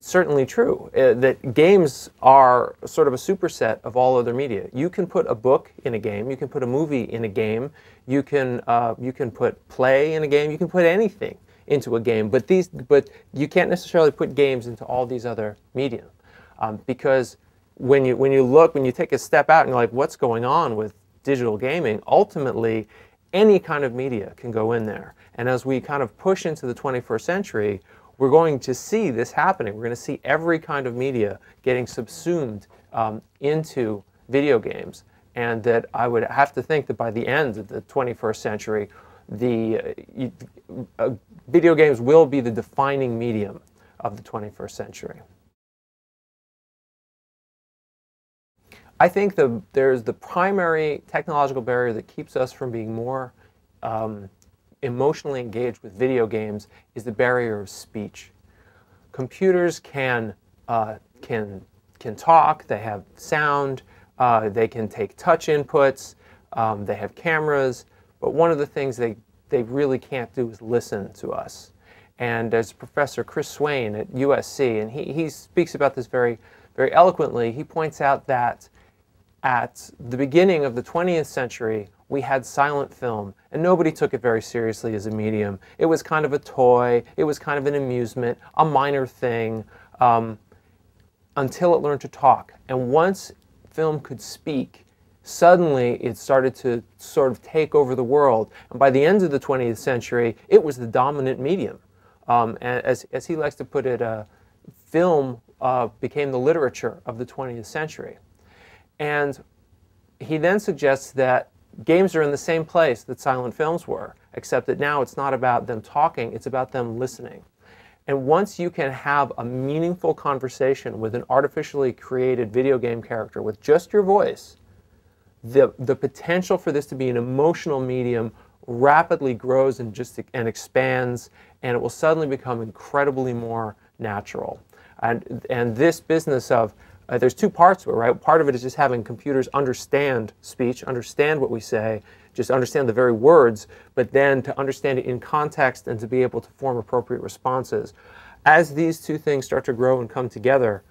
certainly true, that games are sort of a superset of all other media. You can put a book in a game, you can put a movie in a game, you can put play in a game, you can put anything into a game, but you can't necessarily put games into all these other media, because when you take a step out and you're like, what's going on with digital gaming? Ultimately, any kind of media can go in there, and as we kind of push into the 21st century, we're going to see this happening. We're going to see every kind of media getting subsumed into video games, and that I would have to think that by the end of the 21st century, video games will be the defining medium of the 21st century. I think there's the primary technological barrier that keeps us from being more emotionally engaged with video games is the barrier of speech. Computers can talk, they have sound, they can take touch inputs, they have cameras, but one of the things they really can't do is listen to us. And there's Professor Chris Swain at USC, and he speaks about this very, very eloquently. He points out that at the beginning of the 20th century, we had silent film, and nobody took it very seriously as a medium. It was kind of a toy, it was kind of an amusement, a minor thing, until it learned to talk. And once film could speak, suddenly it started to sort of take over the world. And by the end of the 20th century, it was the dominant medium. And as he likes to put it, film became the literature of the 20th century. And he then suggests that games are in the same place that silent films were, except that now it's not about them talking, it's about them listening. And once you can have a meaningful conversation with an artificially created video game character with just your voice, the potential for this to be an emotional medium rapidly grows and expands, and it will suddenly become incredibly more natural. And this business of there's two parts to it, right? Part of it is just having computers understand speech, understand what we say, just understand the very words, but then to understand it in context and to be able to form appropriate responses. As these two things start to grow and come together,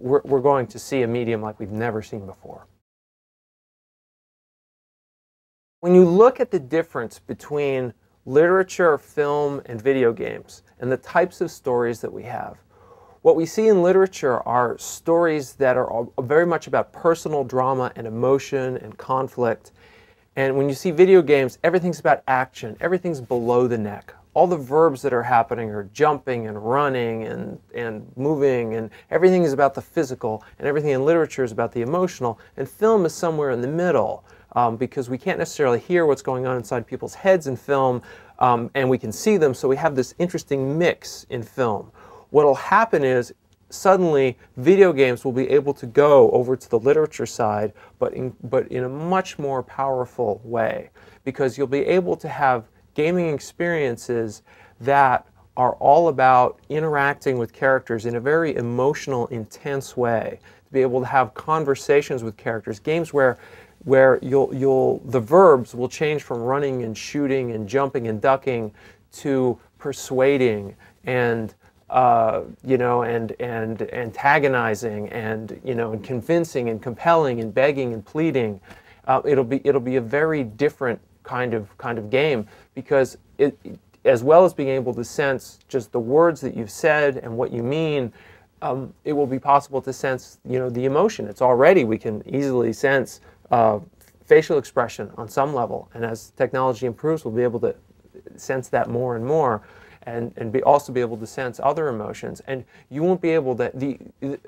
we're going to see a medium like we've never seen before. When you look at the difference between literature, film, and video games, and the types of stories that we have, what we see in literature are stories that are very much about personal drama and emotion and conflict. And when you see video games, everything's about action. Everything's below the neck. All the verbs that are happening are jumping and running and moving, and everything is about the physical, and everything in literature is about the emotional. And film is somewhere in the middle, because we can't necessarily hear what's going on inside people's heads in film, and we can see them, so we have this interesting mix in film. What will happen is suddenly video games will be able to go over to the literature side, but in a much more powerful way, because you'll be able to have gaming experiences that are all about interacting with characters in a very emotional, intense way, to be able to have conversations with characters, games where the verbs will change from running and shooting and jumping and ducking to persuading and and antagonizing and and convincing and compelling and begging and pleading. It'll be a very different kind of game, because as well as being able to sense just the words that you've said and what you mean, it will be possible to sense the emotion. We can easily sense facial expression on some level, and as technology improves, we'll be able to sense that more and more. And also be able to sense other emotions. And you won't be able to,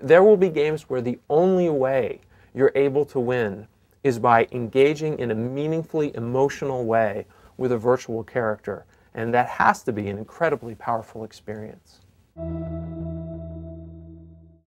there will be games where the only way you're able to win is by engaging in a meaningfully emotional way with a virtual character. And that has to be an incredibly powerful experience.